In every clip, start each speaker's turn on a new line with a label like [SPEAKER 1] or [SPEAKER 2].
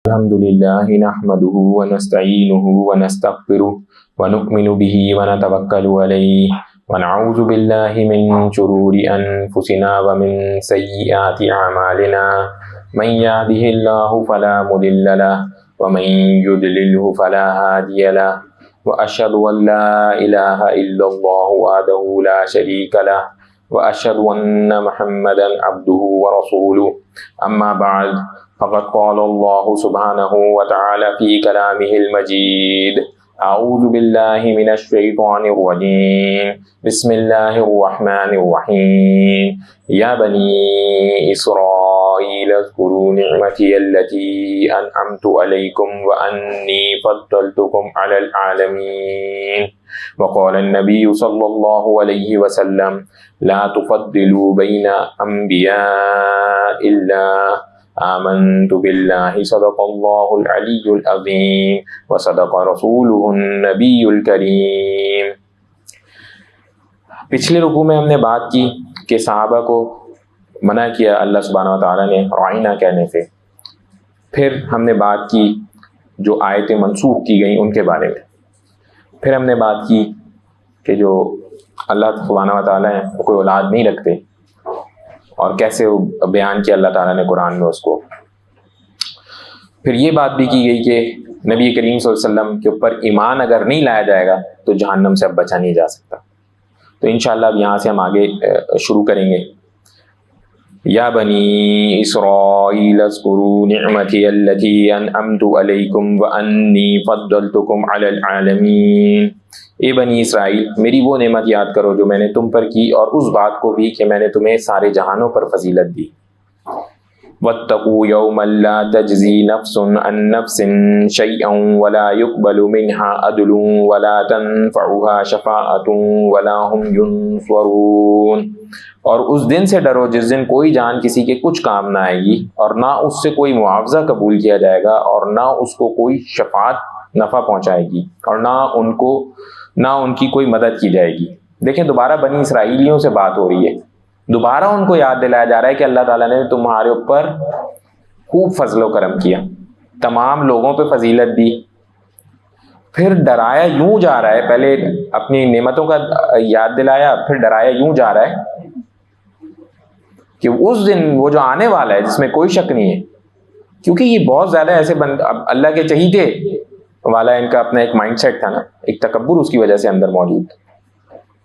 [SPEAKER 1] الحمد لله نحمده ونستعينه ونستغفره ونؤمن به ونتوكل عليه ونعوذ بالله من شرور أنفسنا ومن سيئات أعمالنا من يهده الله فلا مضل له ومن يضلله فلا هادي له وأشهد أن لا إله إلا الله وحده لا شريك له وأشهد أن محمدا عبده ورسوله أما بعد فقد قال الله سبحانه وتعالى في كلامه المجيد أعوذ بالله من الشيطان الرجيم بسم الله الرحمن الرحيم يا بني إسرائيل اذكروا نعمتي التي أنعمت عليكم وأني فضلتكم على العالمين وقال النبي صلى الله عليه وسلم لا تفضلوا بين أنبياء الله آمنت بالله صدق الله العلي العظيم وصدق رسوله النبي الكريم۔ پچھلے رکوع میں ہم نے بات کی کہ صحابہ کو منع کیا اللہ سبحانہ و تعالیٰ نے رعینا کہنے سے۔ پھر ہم نے بات کی جو آیتیں منسوخ کی گئیں ان کے بارے میں۔ پھر ہم نے بات کی کہ جو اللہ سبحانہ و تعالیٰ ہیں وہ کوئی اولاد نہیں رکھتے، اور کیسے وہ بیان کیا اللہ تعالیٰ نے قرآن میں اس کو۔ پھر یہ بات بھی کی گئی کہ نبی کریم صلی اللہ علیہ وسلم کے اوپر ایمان اگر نہیں لایا جائے گا تو جہنم سے اب بچا نہیں جا سکتا۔ تو انشاءاللہ اب یہاں سے ہم آگے شروع کریں گے۔ یا بنی اسرائیل اذکروا نعمتی التی انعمت علیکم وانی فضلتکم علی العالمین۔ اے بنی اسرائیل، میری وہ نعمت یاد کرو جو میں نے تم پر کی، اور اس بات کو بھی کہ میں نے تمہیں سارے جہانوں پر فضیلت دی۔ واتقوا یوما لا تجزی نفس عن نفس شیئا ولا يقبل منها عدل ولا تنفعها شفاعۃ ولا هم ينصرون۔ اور اس دن سے ڈرو جس دن کوئی جان کسی کے کچھ کام نہ آئے گی، اور نہ اس سے کوئی معاوضہ قبول کیا جائے گا، اور نہ اس کو کوئی شفاعت نفع پہنچائے گی، اور نہ ان کی کوئی مدد کی جائے گی۔ دیکھیں دوبارہ بنی اسرائیلیوں سے بات ہو رہی ہے، دوبارہ ان کو یاد دلایا جا رہا ہے کہ اللہ تعالیٰ نے تمہارے اوپر خوب فضل و کرم کیا، تمام لوگوں پہ فضیلت دی۔ پھر ڈرایا یوں جا رہا ہے، پہلے اپنی نعمتوں کا یاد دلایا، پھر ڈرایا یوں جا رہا ہے کہ اس دن وہ جو آنے والا ہے جس میں کوئی شک نہیں ہے، کیونکہ یہ بہت زیادہ ایسے اللہ کے چہیتے والا ان کا اپنا ایک مائنڈ سیٹ تھا نا، ایک تکبر اس کی وجہ سے اندر موجود۔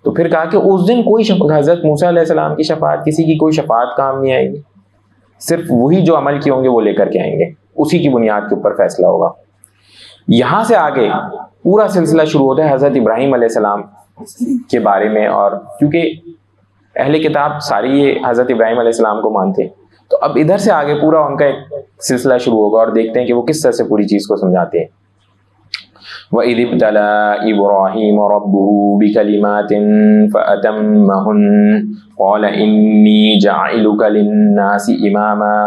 [SPEAKER 1] تو پھر کہا کہ اس دن کوئی حضرت موسیٰ علیہ السلام کی شفاعت، کسی کی کوئی شفاعت کام نہیں آئے گی، صرف وہی جو عمل کیے ہوں گے وہ لے کر کے آئیں گے، اسی کی بنیاد کے اوپر فیصلہ ہوگا۔ یہاں سے آگے پورا سلسلہ شروع ہوتا ہے حضرت ابراہیم علیہ السلام کے بارے میں، اور کیونکہ اہل کتاب ساری یہ حضرت ابراہیم علیہ السلام کو مانتے، تو اب ادھر سے آگے پورا ان کا ایک سلسلہ شروع ہوگا، اور دیکھتے ہیں کہ وہ کس طرح سے پوری چیز کو سمجھاتے ہیں۔ وَإِذِ ابْتَلَىٰ إِبْرَاهِيمَ رَبُّهُ بِكَلِمَاتٍ فَأَتَمَّهُنَّ قَالَ إِنِّي جَاعِلُكَ لِلنَّاسِ إِمَامًا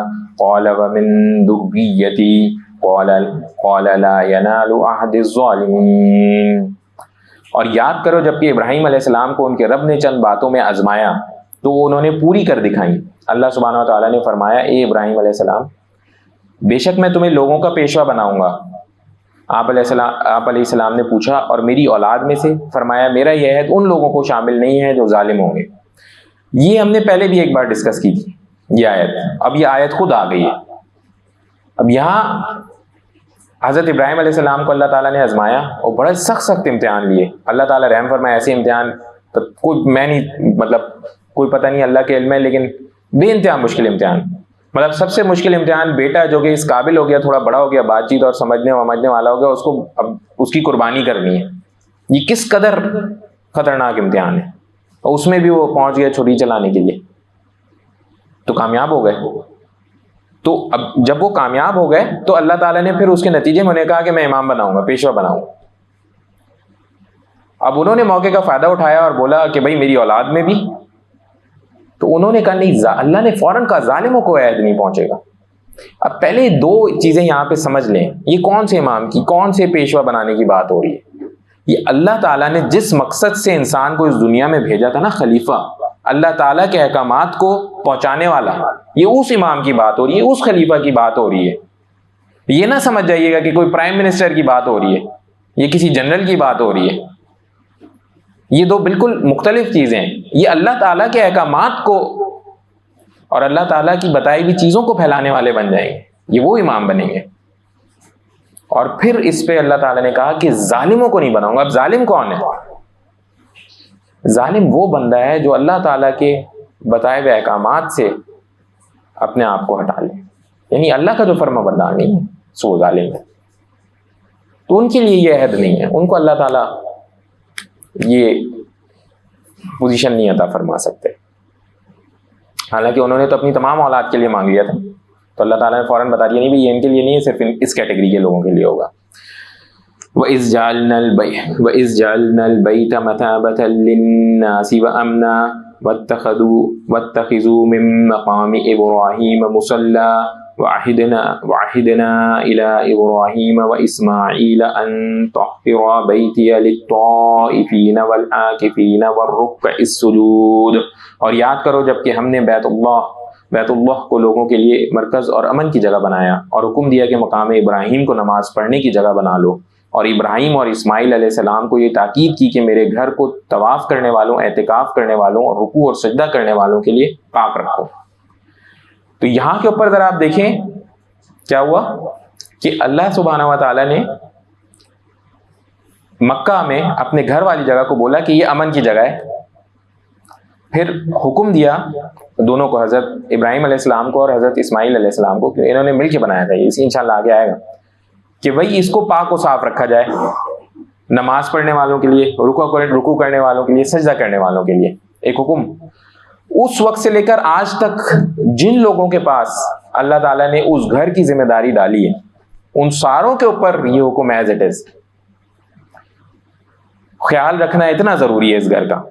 [SPEAKER 1] قَالَ وَمِن ذُرِّيَّتِي قَالَ لَا يَنَالُ عَهْدِ الظَّالِمِينَ۔ اور یاد کرو جبکہ ابراہیم علیہ السلام کو ان کے رب نے چند باتوں میں آزمایا تو وہ انہوں نے پوری کر دکھائیں۔ اللہ سبحانہ و تعالیٰ نے فرمایا اے ابراہیم علیہ السلام، بے شک میں تمہیں لوگوں کا پیشوا بناؤں گا۔ آپ علیہ السلام نے پوچھا اور میری اولاد میں سے؟ فرمایا میرا یہ عہد ان لوگوں کو شامل نہیں ہے جو ظالم ہوں گے۔ یہ ہم نے پہلے بھی ایک بار ڈسکس کی تھی یہ آیت، اب یہ آیت خود آ گئی ہے۔ اب یہاں حضرت ابراہیم علیہ السلام کو اللہ تعالیٰ نے آزمایا اور بڑے سخت امتحان لیے۔ اللہ تعالیٰ رحم فرمائے، ایسے امتحان کوئی پتہ نہیں اللہ کے علم ہے، لیکن بے انتہا مشکل امتحان۔ مطلب سب سے مشکل امتحان بیٹا جو کہ اس قابل ہو گیا، تھوڑا بڑا ہو گیا، بات چیت اور سمجھنے والا ہو گیا، اس کو اب اس کی قربانی کرنی ہے۔ یہ کس قدر خطرناک امتحان ہے، اور اس میں بھی وہ پہنچ گیا چھری چلانے کے لیے، تو کامیاب ہو گئے۔ تو اب جب وہ کامیاب ہو گئے تو اللہ تعالیٰ نے پھر اس کے نتیجے میں انہیں کہا کہ میں امام بناؤں گا، پیشوا بناؤں گا۔ اب انہوں نے موقع کا فائدہ اٹھایا اور بولا کہ بھائی میری اولاد میں بھی، تو انہوں نے کہا نہیں، اللہ نے فوراً کہا ظالموں کو عہد نہیں پہنچے گا۔ اب پہلے دو چیزیں یہاں پہ سمجھ لیں، یہ کون سے امام کی، کون سے پیشوا بنانے کی بات ہو رہی ہے؟ یہ اللہ تعالیٰ نے جس مقصد سے انسان کو اس دنیا میں بھیجا تھا نا، خلیفہ، اللہ تعالیٰ کے احکامات کو پہنچانے والا، یہ اس امام کی بات ہو رہی ہے، اس خلیفہ کی بات ہو رہی ہے۔ یہ نہ سمجھ جائیے گا کہ کوئی پرائم منسٹر کی بات ہو رہی ہے، یہ کسی جنرل کی بات ہو رہی ہے. یہ دو بالکل مختلف چیزیں ہیں. یہ اللہ تعالیٰ کے احکامات کو اور اللہ تعالیٰ کی بتائی ہوئی چیزوں کو پھیلانے والے بن جائیں گے، یہ وہ امام بنیں گے. اور پھر اس پہ اللہ تعالیٰ نے کہا کہ ظالموں کو نہیں بناؤں گا. اب ظالم کون ہے؟ ظالم وہ بندہ ہے جو اللہ تعالیٰ کے بتائے ہوئے احکامات سے اپنے آپ کو ہٹا لے، یعنی اللہ کا جو فرما بردار نہیں ہے سو ظالم ہے. تو ان کے لیے یہ عہد نہیں ہے، ان کو اللہ تعالیٰ یہ پوزیشن نہیں عطا فرما سکتے. حالانکہ انہوں نے تو اپنی تمام اولاد کے لیے مانگ لیا تھا، تو اللہ تعالیٰ نے فوراً بتا دیا نہیں بھائی یہ ان کے لیے نہیں ہے، صرف اس کیٹیگری کے لوگوں کے لیے ہوگا. وَإِذْ جَعَلْنَا الْبَيْتَ مَثَابَةً لِلنَّاسِ وَأَمْنًا وَاتَّخِذُوا مِن مَّقَامِ إِبْرَاهِيمَ مُصَلًّى وَعَهِدْنَا إِلَىٰ إِبْرَاهِيمَ وَإِسْمَاعِيلَ أَن طَهِّرَا بَيْتِيَ لِلطَّائِفِينَ وَالْعَاكِفِينَ وَالرُّكَّعِ السُّجُودِ. اور یاد کرو جب کہ ہم نے بیت اللہ کو لوگوں کے لیے مرکز اور امن کی جگہ بنایا اور حکم دیا کہ مقام ابراہیم کو نماز پڑھنے کی جگہ بنا لو، اور ابراہیم اور اسماعیل علیہ السلام کو یہ تاکید کی کہ میرے گھر کو طواف کرنے والوں، اعتکاف کرنے والوں اور رکوع اور سجدہ کرنے والوں کے لیے پاک رکھو. تو یہاں کے اوپر ذرا آپ دیکھیں کیا ہوا کہ اللہ سبحانہ و تعالیٰ نے مکہ میں اپنے گھر والی جگہ کو بولا کہ یہ امن کی جگہ ہے، پھر حکم دیا دونوں کو، حضرت ابراہیم علیہ السلام کو اور حضرت اسماعیل علیہ السلام کو، کہ انہوں نے مل کے بنایا تھا، یہ انشاءاللہ آگے آئے گا، کہ بھائی اس کو پاک و صاف رکھا جائے نماز پڑھنے والوں کے لیے، رکوع کرنے والوں کے لیے، سجدہ کرنے والوں کے لیے. ایک حکم اس وقت سے لے کر آج تک جن لوگوں کے پاس اللہ تعالیٰ نے اس گھر کی ذمہ داری ڈالی ہے ان ساروں کے اوپر یہ حکم ایز اٹ از. خیال رکھنا اتنا ضروری ہے اس گھر کا،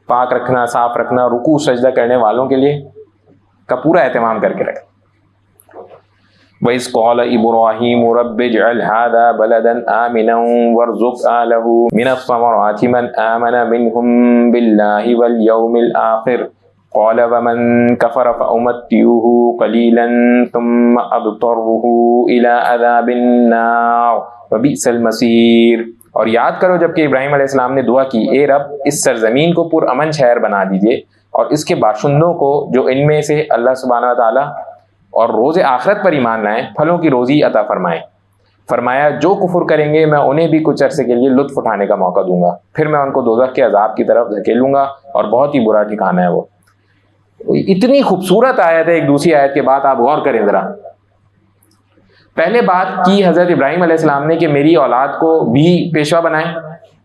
[SPEAKER 1] پاک رکھنا، صاف رکھنا، رکوع سجدہ کرنے والوں کے لیے کا پورا اہتمام کر کے رکھنا. وَإِذْ قَالَ إِبْرَاهِيمُ رَبِّ اجْعَلْ هَٰذَا بَلَدًا آمِنًا وَارْزُقْ أَهْلَهُ مِنَ الثَّمَرَاتِ مَنْ آمَنَ مِنْهُم بِاللَّهِ وَالْيَوْمِ الْآخِرِ قَالَ وَمَنْ كَفَرَ فَأُمَتِّعُهُ قَلِيلًا ثُمَّ أَضْطَرُّهُ إِلَىٰ عَذَابِ النَّارِ وَبِئْسَ الْمَصِيرُ. اور یاد کرو جب کہ ابراہیم علیہ السلام نے دعا کی، اے رب اس سرزمین کو پر امن شہر بنا دیجئے اور اس کے باشندوں کو جو ان میں سے اللہ سبحانہ و تعالیٰ اور روز آخرت پر ایمان لائیں پھلوں کی روزی عطا فرمائیں. فرمایا جو کفر کریں گے میں انہیں بھی کچھ عرصے کے لیے لطف اٹھانے کا موقع دوں گا، پھر میں ان کو دوزخ کے عذاب کی طرف دھکیلوں گا اور بہت ہی برا ٹھکانہ ہے وہ. اتنی خوبصورت آیت ہے ایک دوسری آیت کے بعد، آپ غور کریں ذرا. پہلے بات کی حضرت ابراہیم علیہ السلام نے کہ میری اولاد کو بھی پیشوا بنائیں،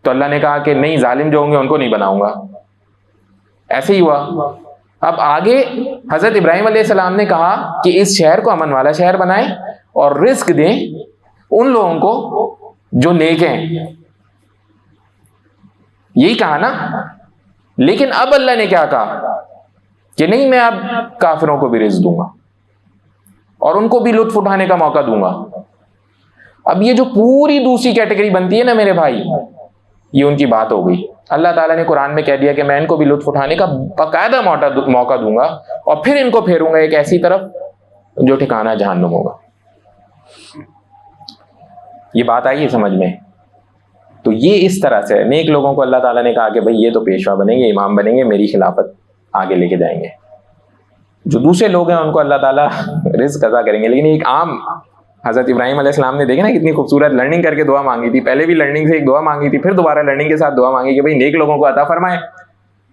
[SPEAKER 1] تو اللہ نے کہا کہ نہیں، ظالم جو ہوں گے ان کو نہیں بناؤں گا. ایسے ہی ہوا. اب آگے حضرت ابراہیم علیہ السلام نے کہا کہ اس شہر کو امن والا شہر بنائیں اور رزق دیں ان لوگوں کو جو نیک ہیں. یہی کہا نا. لیکن اب اللہ نے کیا کہا کہ نہیں، میں اب کافروں کو بھی رزق دوں گا اور ان کو بھی لطف اٹھانے کا موقع دوں گا. اب یہ جو پوری دوسری کیٹیگری بنتی ہے نا میرے بھائی، یہ ان کی بات ہو گئی. اللہ تعالیٰ نے قرآن میں کہہ دیا کہ میں ان کو بھی لطف اٹھانے کا باقاعدہ موقع دوں گا اور پھر ان کو پھیروں گا ایک ایسی طرف جو ٹھکانہ جہنم ہوگا. یہ بات آئی ہے سمجھ میں؟ تو یہ اس طرح سے نیک لوگوں کو اللہ تعالیٰ نے کہا کہ بھئی یہ تو پیشوا بنیں گے، امام بنیں گے، میری خلافت آگے لے کے جائیں گے. جو دوسرے لوگ ہیں ان کو اللہ تعالیٰ رزق عطا کریں گے. لیکن ایک عام حضرت ابراہیم علیہ السلام نے دیکھا نا کتنی خوبصورت لرننگ کر کے دعا مانگی تھی. پہلے بھی لرننگ سے ایک دعا مانگی تھی، پھر دوبارہ لرننگ کے ساتھ دعا مانگی کہ بھئی نیک لوگوں کو عطا فرمائے.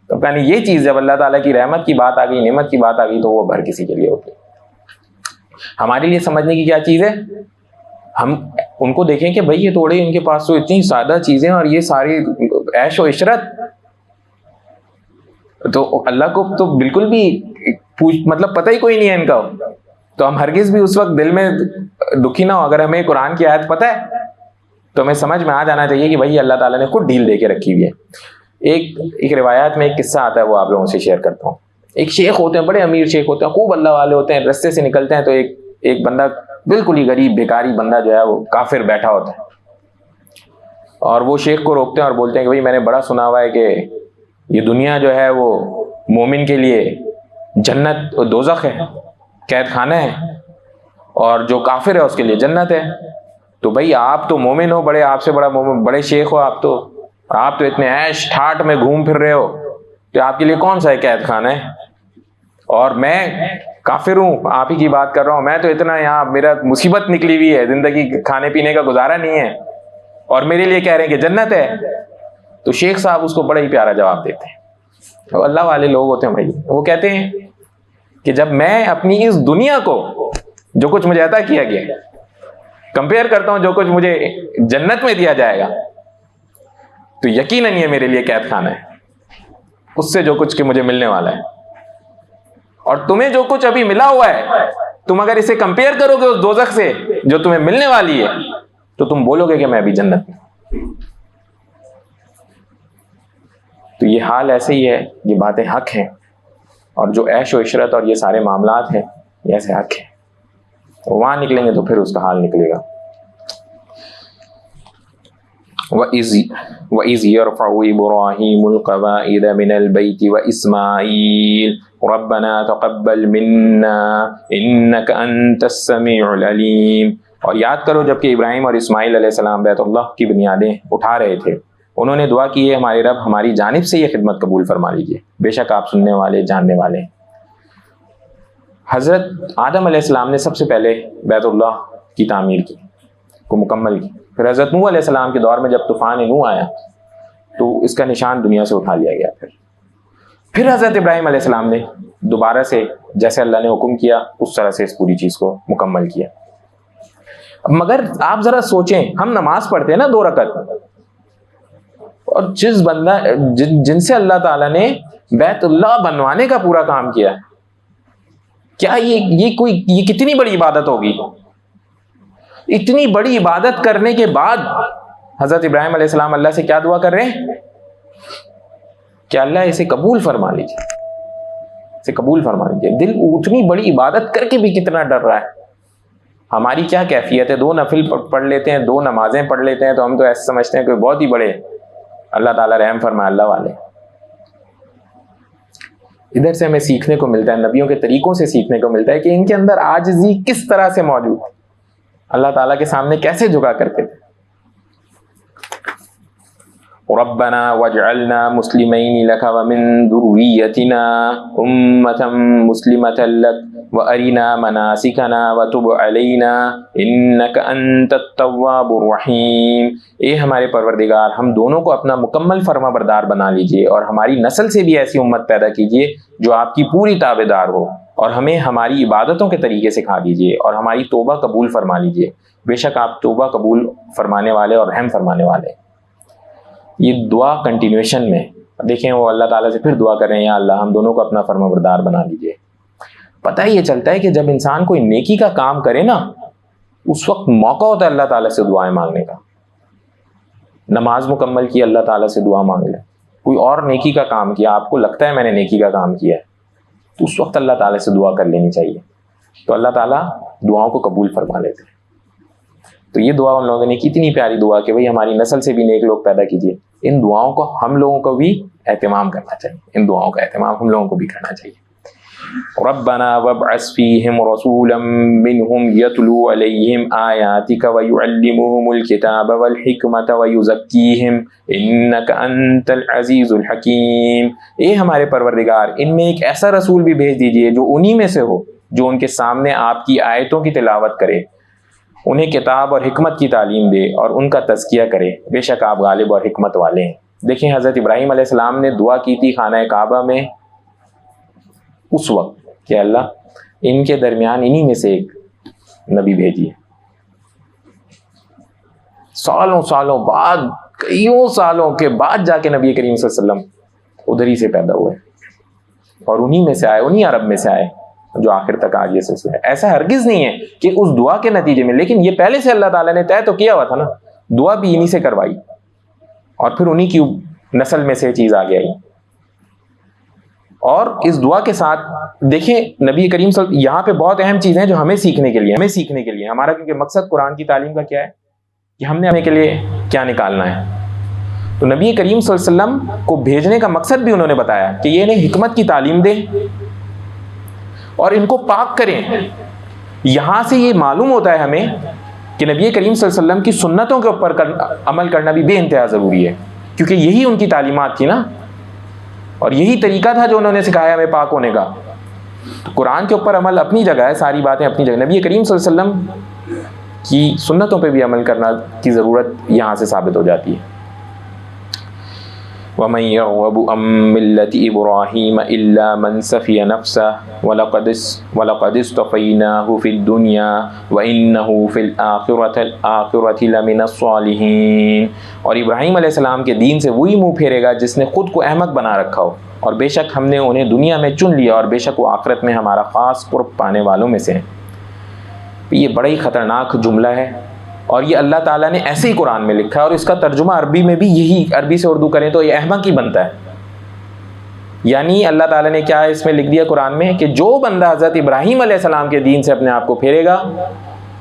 [SPEAKER 1] تو یعنی یہ چیز جب اللہ تعالیٰ کی رحمت کی بات آ گئی، نعمت کی بات آ گئی، تو وہ ہر کسی کے لیے ہوتی ہے. ہمارے لیے سمجھنے کی کیا چیز ہے؟ ہم ان کو دیکھیں کہ بھئی یہ توڑے ان کے پاس تو اتنی سادہ چیزیں اور یہ ساری عیش و عشرت، تو اللہ کو تو بالکل بھی مطلب پتہ ہی کوئی نہیں ہے ان کا. تو ہم ہرگز بھی اس وقت دل میں دکھی نہ ہو. اگر ہمیں قرآن کی آیت پتہ ہے تو ہمیں سمجھ میں آ جانا چاہیے کہ بھئی اللہ تعالیٰ نے خود ڈیل دے کے رکھی ہوئی ہے. ایک روایات میں ایک قصہ آتا ہے، وہ آپ لوگوں سے شیئر کرتا ہوں. ایک شیخ ہوتے ہیں، بڑے امیر شیخ ہوتے ہیں، خوب اللہ والے ہوتے ہیں. رستے سے نکلتے ہیں تو ایک بندہ بالکل ہی غریب بھیکاری بندہ جو ہے وہ کافر بیٹھا ہوتا ہے، اور وہ شیخ کو روکتے ہیں اور بولتے ہیں کہ بھئی میں نے بڑا سنا ہوا ہے کہ یہ دنیا جو ہے وہ مومن کے لیے جنت اور دوزخ ہے، قید خانہ ہے. اور جو کافر ہے اس کے لیے جنت ہے. تو بھائی آپ تو مومن ہو، بڑے آپ سے بڑا مومن، بڑے شیخ ہو آپ تو اتنے عیش ٹھاٹ میں گھوم پھر رہے ہو، تو آپ کے لیے کون سا قید خانہ ہے؟ اور میں کافر ہوں، آپ ہی کی بات کر رہا ہوں، میں تو اتنا یہاں میرا مصیبت نکلی ہوئی ہے، زندگی کھانے پینے کا گزارا نہیں ہے، اور میرے لیے کہہ رہے ہیں کہ جنت ہے. تو شیخ صاحب اس کو بڑا ہی پیارا جواب دیتے ہیں. وہ اللہ والے لوگ ہوتے ہیں بھائی. وہ کہتے ہیں کہ جب میں اپنی اس دنیا کو جو کچھ مجھے عطا کیا گیا کمپیئر کرتا ہوں جو کچھ مجھے جنت میں دیا جائے گا، تو یقیناً یہ میرے لیے قید خانہ ہے اس سے جو کچھ کہ مجھے ملنے والا ہے. اور تمہیں جو کچھ ابھی ملا ہوا ہے، تم اگر اسے کمپیئر کرو گے اس دوزخ سے جو تمہیں ملنے والی ہے، تو تم بولو گے کہ میں ابھی جنت میں. تو یہ حال ایسے ہی ہے، یہ باتیں حق ہیں، اور جو عیش و عشرت اور یہ سارے معاملات ہیں یہ ایسے حق ہیں. وہاں نکلیں گے تو پھر اس کا حال نکلے گا. وَإِذْ يَرْفَعُ إِبْرَاهِيمُ الْقَوَاعِدَ مِنَ الْبَيْتِ وَإِسْمَاعِيلُ رَبَّنَا تَقَبَّلْ مِنَّا إِنَّكَ أَنْتَ السَّمِيعُ الْعَلِيمُ. اور یاد کرو جب کہ ابراہیم اور اسماعیل علیہ السلام بیت اللہ کی بنیادیں اٹھا رہے تھے، انہوں نے دعا کی ہے ہمارے رب ہماری جانب سے یہ خدمت قبول فرما لیجیے، بے شک آپ سننے والے جاننے والے ہیں. حضرت آدم علیہ السلام نے سب سے پہلے بیت اللہ کی تعمیر کی، کو مکمل کی. پھر حضرت نوح علیہ السلام کے دور میں جب طوفان نوح آیا تو اس کا نشان دنیا سے اٹھا لیا گیا. پھر حضرت ابراہیم علیہ السلام نے دوبارہ سے جیسے اللہ نے حکم کیا اس طرح سے اس پوری چیز کو مکمل کیا. مگر آپ ذرا سوچیں، ہم نماز پڑھتے ہیں نا 2 رکعت، اور جن سے اللہ تعالیٰ نے بیت اللہ بنوانے کا پورا کام کیا، کیا یہ کتنی بڑی عبادت ہوگی؟ اتنی بڑی عبادت کرنے کے بعد حضرت ابراہیم علیہ السلام اللہ سے کیا دعا کر رہے ہیں کہ اللہ اسے قبول فرما لیجیے، اسے قبول فرما لیجیے. دل اتنی بڑی عبادت کر کے بھی کتنا ڈر رہا ہے. ہماری کیا کیفیت ہے؟ 2 نفل پڑھ لیتے ہیں، 2 نمازیں پڑھ لیتے ہیں تو ہم تو ایسے سمجھتے ہیں کہ بہت ہی بڑے اللہ تعالیٰ رحم فرمائے اللہ والے. ادھر سے ہمیں سیکھنے کو ملتا ہے، نبیوں کے طریقوں سے سیکھنے کو ملتا ہے کہ ان کے اندر عاجزی کس طرح سے موجود ہے، اللہ تعالیٰ کے سامنے کیسے جھکا کرتے تھے. ربنا واجعلنا مسلمین لک ومن ذریتنا امة مسلمة لک وارنا مناسکنا وتب علینا انک انت التواب الرحیم. اے ہمارے پروردگار، ہم دونوں کو اپنا مکمل فرما بردار بنا لیجئے اور ہماری نسل سے بھی ایسی امت پیدا کیجئے جو آپ کی پوری تابع دار ہو، اور ہمیں ہماری عبادتوں کے طریقے سکھا دیجئے اور ہماری توبہ قبول فرما لیجئے، بے شک آپ توبہ قبول فرمانے والے اور رحم فرمانے والے. یہ دعا کنٹینیوشن میں دیکھیں، وہ اللہ تعالیٰ سے پھر دعا کر رہے ہیں یا اللہ ہم دونوں کو اپنا فرما بردار بنا لیجئے. پتہ ہی یہ چلتا ہے کہ جب انسان کوئی نیکی کا کام کرے نا، اس وقت موقع ہوتا ہے اللہ تعالیٰ سے دعائیں مانگنے کا. نماز مکمل کی اللہ تعالیٰ سے دعا مانگ لیں، کوئی اور نیکی کا کام کیا، آپ کو لگتا ہے میں نے نیکی کا کام کیا ہے، تو اس وقت اللہ تعالیٰ سے دعا کر لینی چاہیے، تو اللہ تعالیٰ دعاؤں کو قبول فرما لیتے ہیں. تو یہ دعا ان لوگوں نے کی، اتنی پیاری دعا کہ بھئی ہماری نسل سے بھی نیک لوگ پیدا کیجیے. ان دعاؤں کو ہم لوگوں کو بھی اہتمام کرنا چاہیے، ان دعاؤں کا اہتمام ہم لوگوں کو بھی کرنا چاہیے. ربنا وابعث فیہم رسولا منہم یتلو علیہم آیاتک ویعلمہم الکتاب والحکمت ویزکیہم انک انت العزیز الحکیم. اے ہمارے پروردگار، ان میں ایک ایسا رسول بھی بھیج دیجئے جو انہی میں سے ہو، جو ان کے سامنے آپ کی آیتوں کی تلاوت کرے، انہیں کتاب اور حکمت کی تعلیم دے اور ان کا تزکیہ کرے، بے شک آپ غالب اور حکمت والے ہیں. دیکھیں حضرت ابراہیم علیہ السلام نے دعا کی تھی خانہ کعبہ میں اس وقت کہ اللہ ان کے درمیان انہی میں سے ایک نبی بھیجیے. سالوں بعد، کئیوں سالوں کے بعد جا کے نبی کریم صلی اللہ علیہ وسلم ادھر ہی سے پیدا ہوئے اور انہی میں سے آئے، انہی عرب میں سے آئے جو آخر تک آج یہ سلسلہ ہے. ایسا ہرگز نہیں ہے کہ اس دعا کے نتیجے میں، لیکن یہ پہلے سے اللہ تعالیٰ نے طے تو کیا ہوا تھا نا، دعا بھی انہی سے کروائی اور پھر انہی کی نسل میں سے چیز آگے آئی. اور اس دعا کے ساتھ دیکھیں نبی کریم صلی اللہ علیہ وسلم، یہاں پہ بہت اہم چیز ہے جو ہمیں سیکھنے کے لیے ہمارا، کیونکہ مقصد قرآن کی تعلیم کا کیا ہے کہ ہم نے ہمیں کے لیے کیا نکالنا ہے. تو نبی کریم صلی اللہ علیہ وسلم کو بھیجنے کا مقصد بھی انہوں نے بتایا کہ یہ انہیں حکمت کی تعلیم دیں اور ان کو پاک کریں. یہاں سے یہ معلوم ہوتا ہے ہمیں کہ نبی کریم صلی اللہ علیہ وسلم کی سنتوں کے اوپر عمل کرنا بھی بے انتہا ضروری ہے، کیونکہ یہی ان کی تعلیمات تھی نا، اور یہی طریقہ تھا جو انہوں نے سکھایا ہمیں پاک ہونے کا۔ تو قرآن کے اوپر عمل اپنی جگہ ہے، ساری باتیں اپنی جگہ، نبی کریم صلی اللہ علیہ وسلم کی سنتوں پہ بھی عمل کرنا کی ضرورت یہاں سے ثابت ہو جاتی ہے۔ وَمَن يَرْغَبُ عَن مِّلَّةِ إِبْرَاهِيمَ إِلَّا مَن سَفِيَ نَفْسَهُ وَلَقَدِ اصْطَفَيْنَاهُ فِي الدُّنْيَا وَإِنَّهُ فِي الْآخِرَةِ لَمِنَ الصَّالِحِينَ، اور ابراہیم علیہ السلام کے دین سے وہی منہ پھیرے گا جس نے خود کو احمق بنا رکھا ہو، اور بے شک ہم نے انہیں دنیا میں چن لیا، اور بے شک وہ آخرت میں ہمارا خاص قرب پانے والوں میں سے ہیں۔ یہ بڑا ہی خطرناک جملہ ہے، اور یہ اللہ تعالیٰ نے ایسے ہی قرآن میں لکھا ہے، اور اس کا ترجمہ عربی میں بھی یہی، عربی سے اردو کریں تو یہ احمق ہی بنتا ہے۔ یعنی اللہ تعالیٰ نے کیا اس میں لکھ دیا قرآن میں کہ جو بندہ حضرت ابراہیم علیہ السلام کے دین سے اپنے آپ کو پھیرے گا،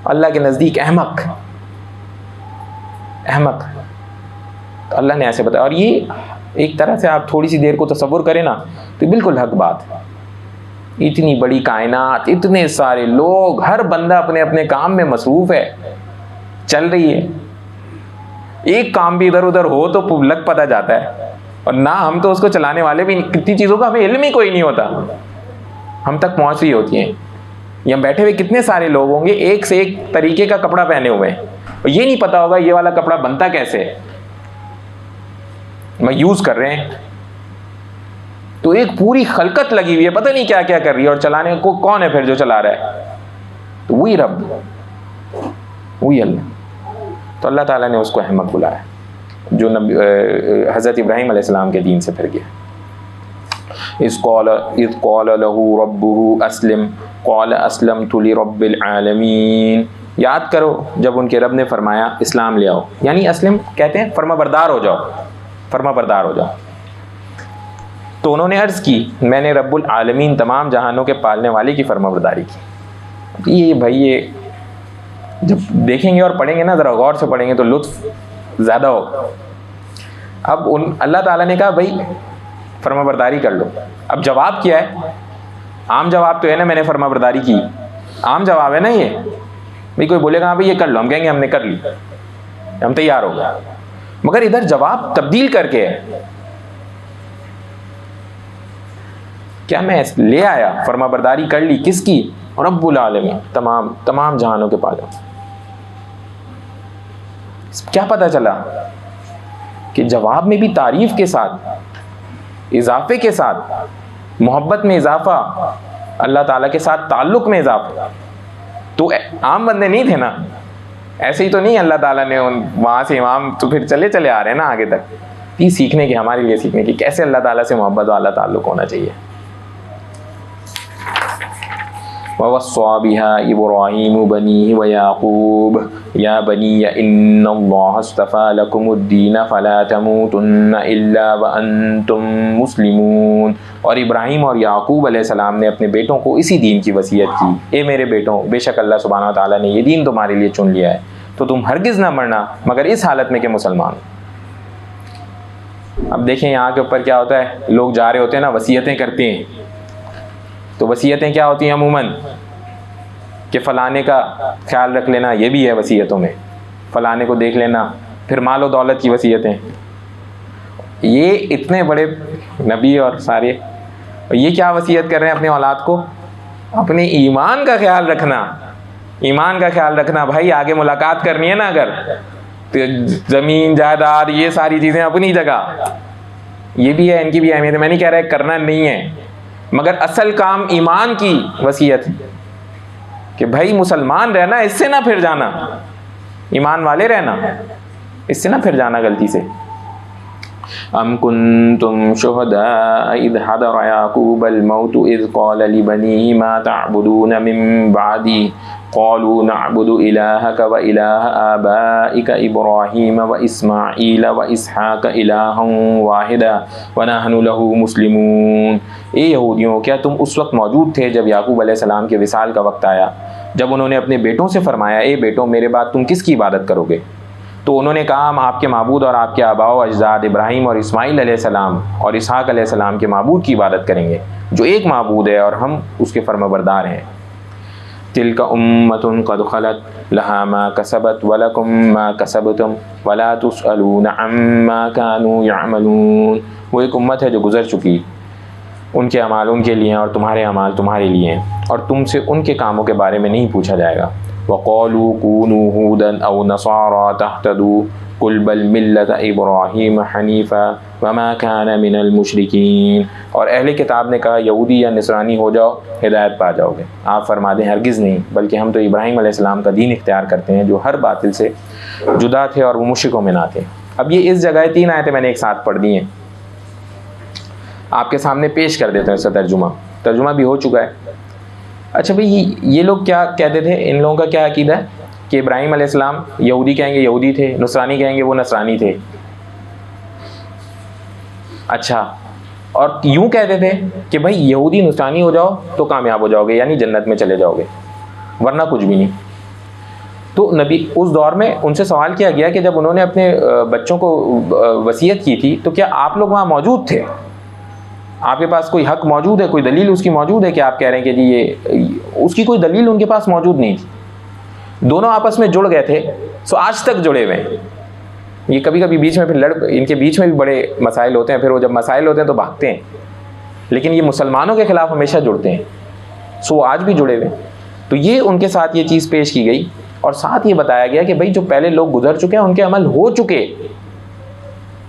[SPEAKER 1] اللہ کے نزدیک احمق تو اللہ نے ایسے بتایا۔ اور یہ ایک طرح سے آپ تھوڑی سی دیر کو تصور کریں نا تو بالکل حق بات ہے۔ اتنی بڑی کائنات، اتنے سارے لوگ، ہر بندہ اپنے اپنے کام میں مصروف ہے، چل رہی ہے، ایک کام بھی ادھر ادھر ہو تو لگ پتہ جاتا ہے، اور نہ ہم تو اس کو چلانے والے بھی، کتنی چیزوں کا ہمیں علم ہی کوئی نہیں ہوتا، ہم تک پہنچ رہی ہوتی ہیں۔ یہاں بیٹھے ہوئے کتنے سارے لوگ ہوں گے ایک سے ایک طریقے کا کپڑا پہنے ہوئے ہیں، اور یہ نہیں پتا ہوگا یہ والا کپڑا بنتا کیسے ہے، میں یوز کر رہے ہیں، تو ایک پوری خلقت لگی ہوئی ہے، پتہ نہیں کیا کیا کر رہی ہے، اور چلانے کو کون ہے پھر جو چلا رہا ہے؟ تو وہی رب، وہی اللہ۔ تو اللہ تعالیٰ نے اس کو احمق بلایا جو حضرت ابراہیم علیہ السلام کے دین سے پھر گیا۔ اذ قال له ربه اسلم قال اسلمت لرب العالمین، یاد کرو جب ان کے رب نے فرمایا اسلام لے آؤ، یعنی اسلم کہتے ہیں فرما بردار ہو جاؤ، فرما بردار ہو جاؤ۔ تو انہوں نے عرض کی میں نے رب العالمین تمام جہانوں کے پالنے والے کی فرما برداری کی۔ یہ بھائی یہ جب دیکھیں گے اور پڑھیں گے نا، ذرا غور سے پڑھیں گے تو لطف زیادہ ہو۔ اب اللہ تعالیٰ نے کہا بھائی فرما برداری کر لو، اب جواب کیا ہے؟ عام جواب تو ہے نا میں نے فرما برداری کی، عام جواب ہے نا یہ، بھائی کوئی بولے گا ہاں بھائی یہ کر لو، ہم کہیں گے ہم نے کر لی، ہم تیار ہو گئے، مگر ادھر جواب تبدیل کر کے ہے، کیا میں لے آیا فرما برداری کر لی، کس کی؟ رب العالمین، تمام جہانوں کے پالے۔ کیا پتہ چلا کہ جواب میں بھی تعریف کے ساتھ، اضافے کے ساتھ، محبت میں اضافہ، اللہ تعالیٰ کے ساتھ تعلق میں اضافہ۔ تو عام بندے نہیں تھے نا، ایسے ہی تو نہیں اللہ تعالیٰ نے وہاں سے امام تو پھر چلے آ رہے ہیں نا آگے تک، یہ سیکھنے کی، ہمارے لیے سیکھنے کی کیسے اللہ تعالیٰ سے محبت والا تعلق ہونا چاہیے۔ وَوَصَّى بِهَا إِبْرَاهِيمُ بَنِيهِ وَيَعْقُوبُ يَا بَنِيَّ إِنَّ اللَّهَ اصْطَفَىٰ لَكُمُ الدِّينَ فَلَا تَمُوتُنَّ إِلَّا وَأَنْتُمْ مُسْلِمُونَ، اور ابراہیم اور یعقوب علیہ السلام نے اپنے بیٹوں کو اسی دین کی وصیت کی، اے میرے بیٹوں، بے شک اللہ سبحانہ وتعالیٰ نے یہ دین تمہارے لیے چن لیا ہے، تو تم ہرگز نہ مرنا مگر اس حالت میں کہ مسلمان۔ اب دیکھیں یہاں کے اوپر کیا ہوتا ہے، لوگ جا رہے ہوتے ہیں نا، وصیتیں کرتے ہیں، تو وصیتیں کیا ہوتی ہیں عموماً کہ فلانے کا خیال رکھ لینا، یہ بھی ہے وصیتوں میں، فلانے کو دیکھ لینا، پھر مال و دولت کی وصیتیں۔ یہ اتنے بڑے نبی اور سارے، یہ کیا وصیت کر رہے ہیں اپنے اولاد کو؟ اپنے ایمان کا خیال رکھنا، ایمان کا خیال رکھنا۔ بھائی آگے ملاقات کرنی ہے نا، اگر تو زمین جائیداد یہ ساری چیزیں اپنی جگہ، یہ بھی ہے، ان کی بھی اہمیت ہے، میں نہیں کہہ رہا کرنا نہیں ہے، مگر اصل کام ایمان کی وصیت کہ بھائی مسلمان رہنا، اس سے نہ پھر جانا، ایمان والے رہنا، اس سے نہ پھر جانا غلطی سے۔ ام کنتم شہداء اذ حضر یعقوب الموت اذ قال لبنیہ ما تعبدون من بعدی قالوا نعبد الہک و الہ آبائک ابراہیم و اسماعیل و اسحاق الہا واحدا ونحن له مسلمون۔ اے یہودیوں، کیا تم اس وقت موجود تھے جب یعقوب علیہ السلام کے وصال کا وقت آیا، جب انہوں نے اپنے بیٹوں سے فرمایا اے بیٹوں میرے بعد تم کس کی عبادت کرو گے؟ تو انہوں نے کہا ہم آپ کے معبود اور آپ کے آباء و اجداد ابراہیم اور اسماعیل علیہ السلام اور اسحاق علیہ السلام کے معبود کی عبادت کریں گے جو ایک معبود ہے اور ہم اس کے فرما بردار ہیں۔ تلک امۃ قد خلت لہا ما کسبت ولکم ما کسبتم ولا تسألون عما كانوا يعملون. وہ ایک امت ہے جو گزر چکی، ان کے اعمال ان کے لیے ہیں اور تمہارے اعمال تمہارے لیے ہیں، اور تم سے ان کے کاموں کے بارے میں نہیں پوچھا جائے گا. وقالوا كونوا هودا او نصارى تهتدوا قل بل ملۃ ابراہیم حنیفا وما كان من المشرکین. اور اہل کتاب نے کہا یہودی یا نصرانی ہو جاؤ ہدایت پا جاؤ گے. آپ فرما دیں ہرگز نہیں، بلکہ ہم تو ابراہیم علیہ السلام کا دین اختیار کرتے ہیں جو ہر باطل سے جدا تھے اور وہ مشرکوں میں نہ تھے. اب یہ اس جگہ 3 آیتیں میں نے ایک ساتھ پڑھ دی ہیں، آپ کے سامنے پیش کر دیتے ہیں. اس کا ترجمہ بھی ہو چکا ہے. اچھا بھئی یہ لوگ کیا کہتے تھے؟ ان لوگوں کا کیا عقیدہ ہے کہ ابراہیم علیہ السلام یہودی کہیں گے یہودی تھے، نصرانی کہیں گے وہ نصرانی تھے. اچھا، اور یوں کہتے تھے کہ بھائی یہودی نصرانی ہو جاؤ تو کامیاب ہو جاؤ گے، یعنی جنت میں چلے جاؤ گے، ورنہ کچھ بھی نہیں. تو نبی اس دور میں ان سے سوال کیا گیا کہ جب انہوں نے اپنے بچوں کو وصیت کی تھی تو کیا آپ لوگ وہاں موجود تھے؟ آپ کے پاس کوئی حق موجود ہے، کوئی دلیل اس کی موجود ہے کہ آپ کہہ رہے ہیں کہ جی یہ اس کی کوئی دلیل ان کے پاس موجود نہیں تھی. دونوں آپس میں جڑ گئے تھے، سو آج تک جڑے ہوئے ہیں. یہ کبھی کبھی بیچ میں پھر ان کے بیچ میں بھی بڑے مسائل ہوتے ہیں، پھر وہ جب مسائل ہوتے ہیں تو بھاگتے ہیں، لیکن یہ مسلمانوں کے خلاف ہمیشہ جڑتے ہیں. سو آج بھی جڑے ہوئے. تو یہ ان کے ساتھ یہ چیز پیش کی گئی، اور ساتھ یہ بتایا گیا کہ بھائی جو پہلے لوگ گزر چکے ہیں ان کے عمل ہو چکے،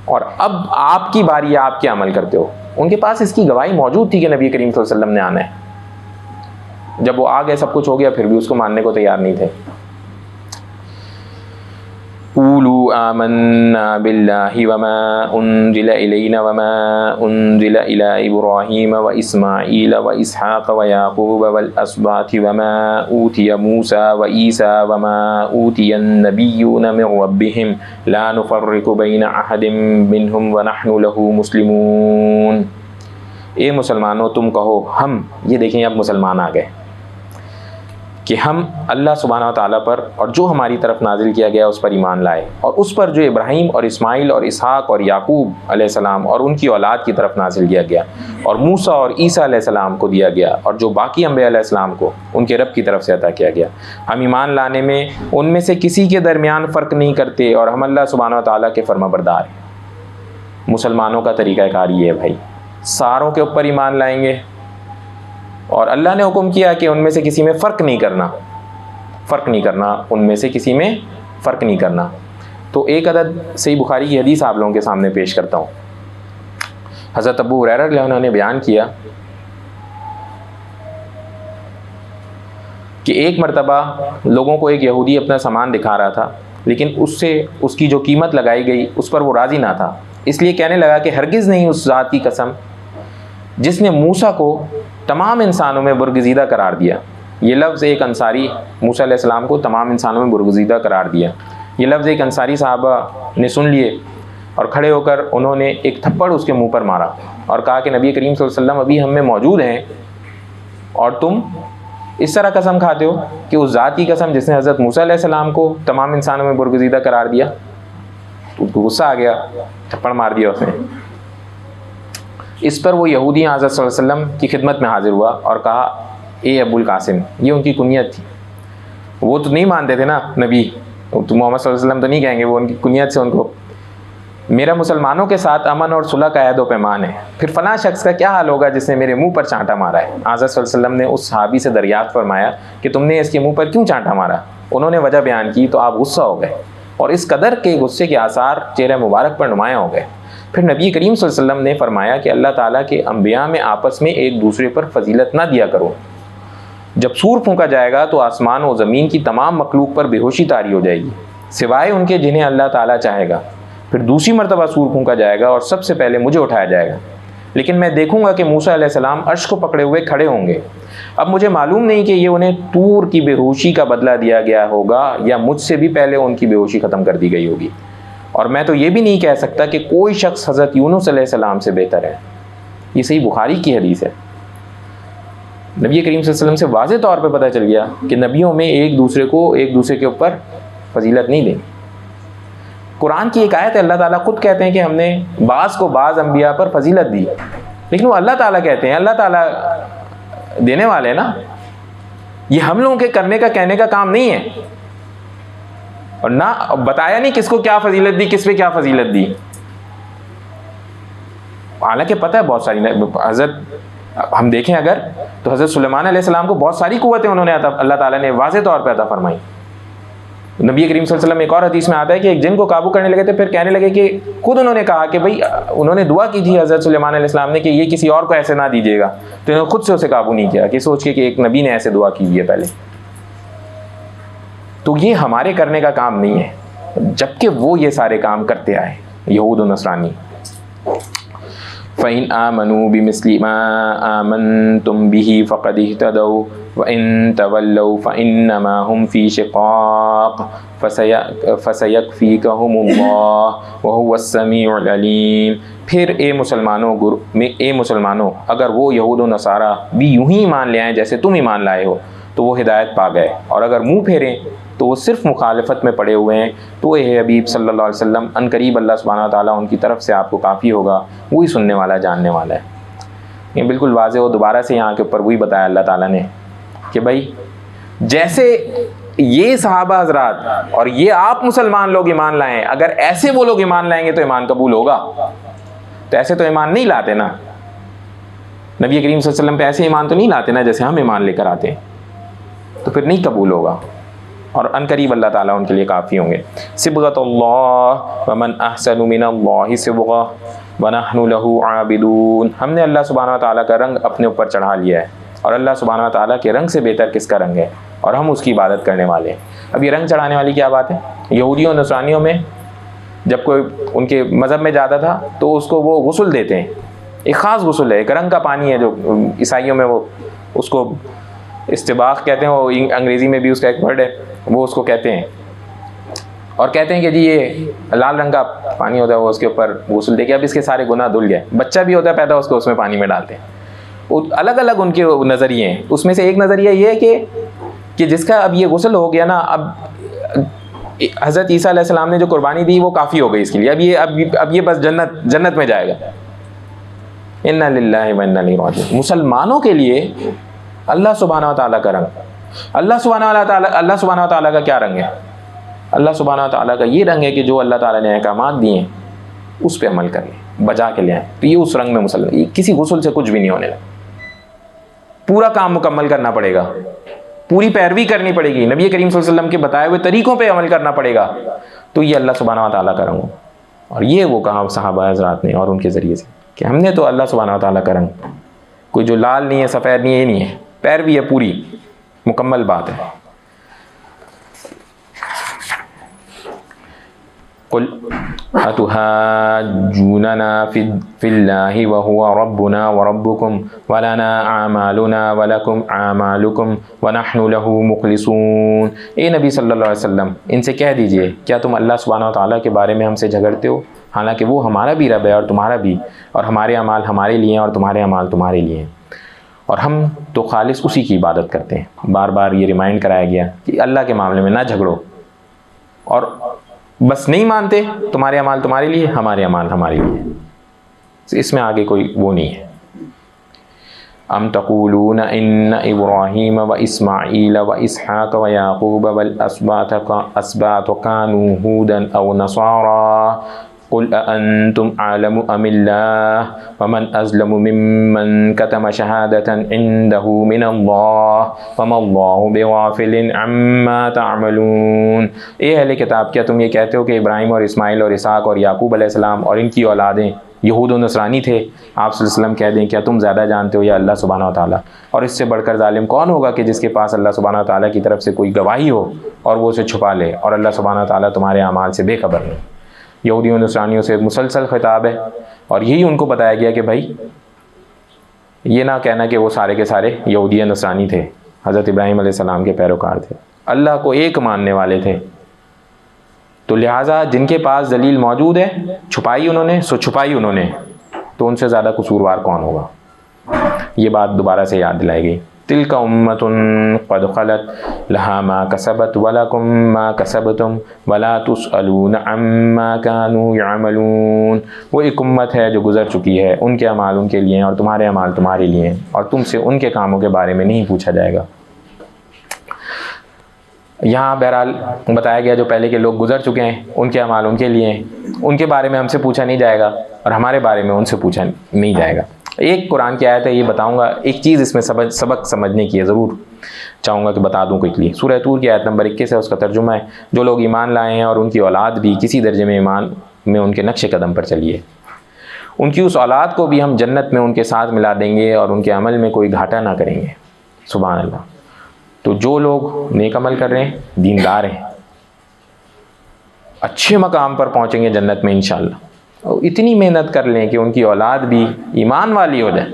[SPEAKER 1] اور اب آپ کی باری ہے، آپ کیا عمل کرتے ہو. ان کے پاس اس کی گواہی موجود تھی کہ نبی کریم صلی اللہ علیہ وسلم نے آنا ہے. جب وہ آ گئے سب کچھ ہو گیا، پھر بھی اس کو ماننے کو تیار نہیں تھے. قولوا آمنا باللہ وما انزل الینا وما انزل الی ابراہیم واسماعیل واسحاق ویعقوب والاسباط وما اوتی موسیٰ وعیسیٰ وما اوتی النبیون من ربہم لا نفرق بین احد منہم ونحن لہ مسلمون. اے مسلمانوں تم کہو ہم، یہ دیکھیں اب مسلمان آ گئے، کہ ہم اللہ سبحانہ وتعالیٰ پر اور جو ہماری طرف نازل کیا گیا اس پر ایمان لائے، اور اس پر جو ابراہیم اور اسماعیل اور اسحاق اور یعقوب علیہ السلام اور ان کی اولاد کی طرف نازل کیا گیا، اور موسیٰ اور عیسیٰ علیہ السلام کو دیا گیا، اور جو باقی انبیاء علیہ السلام کو ان کے رب کی طرف سے عطا کیا گیا. ہم ایمان لانے میں ان میں سے کسی کے درمیان فرق نہیں کرتے، اور ہم اللہ سبحانہ وتعالیٰ کے فرما بردار ہیں. مسلمانوں کا طریقہ کار یہ ہے بھائی، ساروں کے اوپر ایمان لائیں گے، اور اللہ نے حکم کیا کہ ان میں سے کسی میں فرق نہیں کرنا، ان میں سے کسی میں فرق نہیں کرنا. تو ایک عدد صحیح بخاری کی حدیث آپ لوگوں کے سامنے پیش کرتا ہوں. حضرت ابو ہریرہ رضی اللہ عنہ نے بیان کیا کہ ایک مرتبہ لوگوں کو ایک یہودی اپنا سامان دکھا رہا تھا، لیکن اس سے اس کی جو قیمت لگائی گئی اس پر وہ راضی نہ تھا، اس لیے کہنے لگا کہ ہرگز نہیں اس ذات کی قسم جس نے موسیٰ کو تمام انسانوں میں برگزیدہ قرار دیا. یہ لفظ ایک انصاری موسیٰ علیہ السلام کو تمام انسانوں میں برگزیدہ قرار دیا. یہ لفظ ایک انصاری صحابہ نے سن لیے اور کھڑے ہو کر انہوں نے ایک تھپڑ اس کے منہ پر مارا اور کہا کہ نبی کریم صلی اللہ علیہ وسلم ابھی ہم میں موجود ہیں اور تم اس طرح قسم کھاتے ہو کہ اس ذات کی قسم جس نے حضرت موسیٰ علیہ السلام کو تمام انسانوں میں برگزیدہ قرار دیا. تو غصہ آ گیا، تھپڑ مار دیا اس نے. اس پر وہ یہودی حضرت صلی اللہ علیہ وسلم کی خدمت میں حاضر ہوا اور کہا اے ابو القاسم، یہ ان کی کنیت تھی. وہ تو نہیں مانتے تھے نا نبی، تو محمد صلی اللہ علیہ وسلم تو نہیں کہیں گے، وہ ان کی کنیت سے ان کو، میرا مسلمانوں کے ساتھ امن اور صلح کا عہد و پیمان ہے، پھر فلاں شخص کا کیا حال ہوگا جس نے میرے منہ پر چانٹا مارا ہے. حضرت صلی اللہ علیہ وسلم نے اس صحابی سے دریافت فرمایا کہ تم نے اس کے منہ پر کیوں چانٹا مارا؟ انہوں نے وجہ بیان کی تو آپ غصہ ہو گئے، اور اس قدر کے غصے کے آثار چہرہ مبارک پر نمایاں ہو گئے. پھر نبی کریم صلی اللہ علیہ وسلم نے فرمایا کہ اللہ تعالیٰ کے انبیاء میں آپس میں ایک دوسرے پر فضیلت نہ دیا کرو. جب سور پھونکا جائے گا تو آسمان و زمین کی تمام مخلوق پر بے ہوشی طاری ہو جائے گی سوائے ان کے جنہیں اللہ تعالیٰ چاہے گا. پھر دوسری مرتبہ سور پھونکا جائے گا اور سب سے پہلے مجھے اٹھایا جائے گا، لیکن میں دیکھوں گا کہ موسیٰ علیہ السلام عرش کو پکڑے ہوئے کھڑے ہوں گے. اب مجھے معلوم نہیں کہ یہ انہیں طور کی بے ہوشی کا بدلہ دیا گیا ہوگا یا مجھ سے بھی پہلے ان کی بے ہوشی ختم کر دی گئی ہوگی. اور میں تو یہ بھی نہیں کہہ سکتا کہ کوئی شخص حضرت یونس علیہ السلام سے بہتر ہے. یہ صحیح بخاری کی حدیث ہے. نبی کریم صلی اللہ علیہ وسلم سے واضح طور پہ پتہ چل گیا کہ نبیوں میں ایک دوسرے کے اوپر فضیلت نہیں دیں. قرآن کی ایک آیت ہے، اللہ تعالیٰ خود کہتے ہیں کہ ہم نے بعض کو بعض انبیاء پر فضیلت دی، لیکن وہ اللہ تعالیٰ کہتے ہیں، اللہ تعالیٰ دینے والے ہیں نا. یہ ہم لوگوں کے کرنے کا کہنے کا کام نہیں ہے، اور نہ بتایا نہیں کس کو کیا فضیلت دی، کس پہ کیا فضیلت دی. حالانکہ پتہ ہے بہت ساری حضرت ہم دیکھیں اگر تو حضرت سلیمان علیہ السلام کو بہت ساری قوتیں انہوں نے اللہ تعالیٰ نے واضح طور پہ عطا فرمائی. نبی کریم صلی اللہ علیہ وسلم ایک اور حدیث میں آتا ہے کہ ایک جن کو قابو کرنے لگے تھے، پھر کہنے لگے کہ خود انہوں نے کہا کہ بھائی انہوں نے دعا کی تھی حضرت سلیمان علیہ السلام نے کہ یہ کسی اور کو ایسے نہ دیجیے گا، تو انہوں نے خود سے اسے قابو نہیں کیا کہ سوچ کے کہ ایک نبی نے ایسے دعا کی ہوئی ہے پہلے. تو یہ ہمارے کرنے کا کام نہیں ہے، جبکہ وہ یہ سارے کام کرتے آئے یہود و نصرانی. فَإِنْ آمَنُوا بِمِثْلِ مَا آمَنْتُمْ بِهِ فَقَدِ اهْتَدَوْا وَإِنْ تَوَلَّوْا فَإِنَّمَا هُمْ فِي شِقَاقٍ فَسَيَكْفِيكَهُمُ اللَّهُ وَهُوَ السَّمِيعُ الْعَلِيمُ. پھر اے مسلمانوں اگر وہ یہود و نصارہ بھی یوں ہی ایمان لے آئیں جیسے تم ایمان لائے ہو تو وہ ہدایت پا گئے، اور اگر منہ پھیریں تو وہ صرف مخالفت میں پڑے ہوئے ہیں. تو اے حبیب صلی اللہ علیہ وسلم ان قریب اللہ سبحانہ و تعالیٰ ان کی طرف سے آپ کو کافی ہوگا، وہی سننے والا جاننے والا ہے. یہ بالکل واضح ہو دوبارہ سے یہاں کے اوپر وہی بتایا اللہ تعالیٰ نے کہ بھائی جیسے یہ صحابہ حضرات اور یہ آپ مسلمان لوگ ایمان لائیں، اگر ایسے وہ لوگ ایمان لائیں گے تو ایمان قبول ہوگا. تو ایسے تو ایمان نہیں لاتے نا، نبی کریم صلی اللہ علیہ وسلم پہ ایسے ایمان تو نہیں لاتے نا جیسے ہم ایمان لے کر آتے ہیں، تو پھر نہیں قبول ہوگا. اور ان قریب اللہ تعالیٰ ان کے لیے کافی ہوں گے. صبغۃ اللہ ومن احسن من اللہ صبغہ ونحن له عابدون. ہم نے اللہ سبحانہ و تعالیٰ کا رنگ اپنے اوپر چڑھا لیا ہے، اور اللہ سبحانہ و تعالیٰ کے رنگ سے بہتر کس کا رنگ ہے، اور ہم اس کی عبادت کرنے والے ہیں. اب یہ رنگ چڑھانے والی کیا بات ہے؟ یہودیوں اور نصرانیوں میں جب کوئی ان کے مذہب میں جاتا تھا تو اس کو وہ غسل دیتے ہیں، ایک خاص غسل ہے، ایک رنگ کا پانی ہے جو عیسائیوں میں وہ اس کو استباق کہتے ہیں، وہ انگریزی میں بھی اس کا ایک ورڈ ہے، وہ اس کو کہتے ہیں. اور کہتے ہیں کہ جی یہ لال رنگ کا پانی ہوتا ہے، وہ اس کے اوپر غسل دے کے اب اس کے سارے گناہ دھل گئے. بچہ بھی ہوتا ہے پیدا، اس کو اس میں پانی میں ڈالتے ہیں. الگ الگ ان کے نظریے ہیں. اس میں سے ایک نظریہ یہ ہے کہ جس کا اب یہ غسل ہو گیا نا، اب حضرت عیسیٰ علیہ السلام نے جو قربانی دی وہ کافی ہو گئی اس کے لیے، اب یہ بس جنت میں جائے گا. انا للہ و انا الیہ راجعون. مسلمانوں کے لیے اللہ سبحانہ و تعالیٰ کا رنگ، اللہ سبحانہ و تعالیٰ کا کیا رنگ ہے؟ اللہ سبحانہ و تعالیٰ کا یہ رنگ ہے کہ جو اللہ تعالیٰ نے احکامات دیے ہیں اس پہ عمل کر لیں، بجا کے لے آئیں. تو یہ اس رنگ میں مسلمان، کسی غسل سے کچھ بھی نہیں ہونے لگا. پورا کام مکمل کرنا پڑے گا، پوری پیروی کرنی پڑے گی، نبی کریم صلی اللہ علیہ وسلم کے بتائے ہوئے طریقوں پہ عمل کرنا پڑے گا. تو یہ اللہ سبحانہ و تعالیٰ کا رنگ ہو. اور یہ وہ کہا صحابہ حضرات نے اور ان کے ذریعے سے کہ ہم نے تو اللہ سبحانہ و تعالیٰ کا رنگ، کوئی جو لال نہیں ہے سفید نہیں ہے، یہ نہیں ہے، پیروی ہے پوری مکمل بات ہے. قل اتحاجوننا فی اللہ وهو ربنا وربکم ولنا اعمالنا ولکم اعمالکم ونحن له مخلصون. اے نبی صلی اللہ علیہ وسلم ان سے کہہ دیجئے کیا تم اللہ سبحانہ و تعالیٰ کے بارے میں ہم سے جھگڑتے ہو، حالانکہ وہ ہمارا بھی رب ہے اور تمہارا بھی، اور ہمارے اعمال ہمارے لیے ہیں اور تمہارے اعمال تمہارے لیے ہیں، اور ہم تو خالص اسی کی عبادت کرتے ہیں. بار بار یہ ریمائنڈ کرایا گیا کہ اللہ کے معاملے میں نہ جھگڑو، اور بس نہیں مانتے تمہارے اعمال تمہارے لیے، ہمارے اعمال ہمارے لیے. اس میں آگے کوئی وہ نہیں ہے. ام تقولون ان ابراہیم و اسماعیل و اسحاق و یعقوب والاسباط كانوا هودا او نصارا قل أأنتم أعلم أم الله ومن أظلم ممن كتم شهادة عنده من الله وما الله بغافل عما تعملون. اے اہل کتاب کیا تم یہ کہتے ہو کہ ابراہیم اور اسماعیل اور اسحاق اور یعقوب علیہ السلام اور ان کی اولادیں یہود و نصرانی تھے؟ آپ صلی اللہ علیہ وسلم کہہ دیں کیا تم زیادہ جانتے ہو یا اللہ سبحانہ و تعالیٰ؟ اور اس سے بڑھ کر ظالم کون ہوگا کہ جس کے پاس اللہ سبحانہ و تعالیٰ کی طرف سے کوئی گواہی ہو اور وہ اسے چھپا لے، اور اللہ سبحانہ و تعالیٰ تمہارے اعمال سے بے خبر نہیں. یہودیوں نصرانیوں سے مسلسل خطاب ہے، اور یہی ان کو بتایا گیا کہ بھائی یہ نہ کہنا کہ وہ سارے کے سارے یہودی نصرانی تھے، حضرت ابراہیم علیہ السلام کے پیروکار تھے، اللہ کو ایک ماننے والے تھے. تو لہٰذا جن کے پاس دلیل موجود ہے چھپائی انہوں نے، چھپائی انہوں نے، تو ان سے زیادہ قصوروار کون ہوگا؟ یہ بات دوبارہ سے یاد دلائی گئی. تلک امۃ قد خلت لہا ما کسبت ولکم ما کسبتم ولا تسألون عما كانوا يعملون. وہ ایک امت ہے جو گزر چکی ہے، ان کے اعمال ان کے لیے ہیں اور تمہارے اعمال تمہارے لیے ہیں، اور تم سے ان کے کاموں کے بارے میں نہیں پوچھا جائے گا. یہاں بہرحال بتایا گیا جو پہلے کے لوگ گزر چکے ہیں ان کے اعمال ان کے لیے ہیں، ان کے بارے میں ہم سے پوچھا نہیں جائے گا اور ہمارے بارے میں ان سے پوچھا نہیں جائے گا۔ ایک قرآن کی آیت ہے، یہ بتاؤں گا، ایک چیز اس میں سبق سمجھنے کی ہے، ضرور چاہوں گا کہ بتا دوں کوئکلی۔ سورہ طور کی آیت نمبر 21 ہے، اس کا ترجمہ ہے جو لوگ ایمان لائے ہیں اور ان کی اولاد بھی کسی درجے میں ایمان میں ان کے نقش قدم پر چلی ہے، ان کی اس اولاد کو بھی ہم جنت میں ان کے ساتھ ملا دیں گے اور ان کے عمل میں کوئی گھاٹا نہ کریں گے۔ سبحان اللہ۔ تو جو لوگ نیک عمل کر رہے ہیں، دیندار ہیں، اچھے مقام پر پہنچیں گے جنت میں انشاءاللہ، اور اتنی محنت کر لیں کہ ان کی اولاد بھی ایمان والی ہو جائے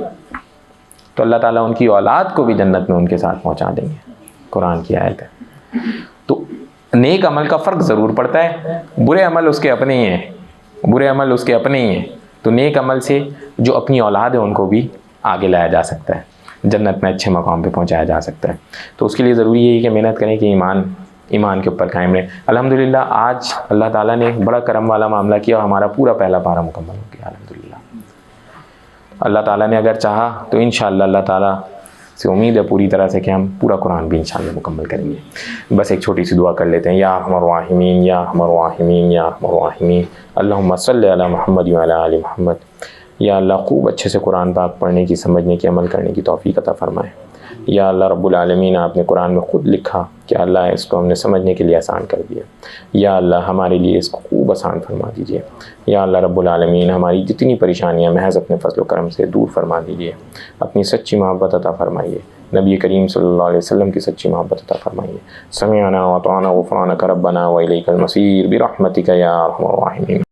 [SPEAKER 1] تو اللہ تعالیٰ ان کی اولاد کو بھی جنت میں ان کے ساتھ پہنچا دیں گے۔ قرآن کی آیت ہے۔ تو نیک عمل کا فرق ضرور پڑتا ہے، برے عمل اس کے اپنے ہی ہیں، برے عمل اس کے اپنے ہی ہیں۔ تو نیک عمل سے جو اپنی اولاد ہے ان کو بھی آگے لایا جا سکتا ہے، جنت میں اچھے مقام پہ پہنچایا جا سکتا ہے۔ تو اس کے لیے ضروری ہے کہ محنت کریں کہ ایمان کے اوپر قائم رہیں۔ الحمدللہ آج اللہ تعالیٰ نے بڑا کرم والا معاملہ کیا اور ہمارا پورا پہلا پارہ مکمل ہو گیا الحمدللہ۔ اللہ تعالیٰ نے اگر چاہا تو انشاءاللہ اللہ تعالیٰ سے امید ہے پوری طرح سے کہ ہم پورا قرآن بھی انشاءاللہ مکمل کریں گے۔ بس ایک چھوٹی سی دعا کر لیتے ہیں۔ یا ارحم الراحمین یا ارحم الراحمین یا ارحم الراحمین، اللہم صلی علی محمد وعلی آل محمد۔ یا اللہ خوب اچھے سے قرآن پاک پڑھنے کی، سمجھنے کی، عمل کرنے کی توفیق عطا فرمائے۔ یا اللہ رب العالمین، آپ نے قرآن میں خود لکھا کہ اللہ اس کو ہم نے سمجھنے کے لیے آسان کر دیا، یا اللہ ہمارے لیے اس کو خوب آسان فرما دیجیے۔ یا اللہ رب العالمین، ہماری جتنی پریشانیاں محض اپنے فضل و کرم سے دور فرما دیجیے، اپنی سچی محبت عطا فرمائیے، نبی کریم صلی اللہ علیہ وسلم کی سچی محبت عطا فرمائیے۔ سمعنا وأطعنا غفرانک ربنا وإلیک المصیر برحمتک یا ارحم الراحمین۔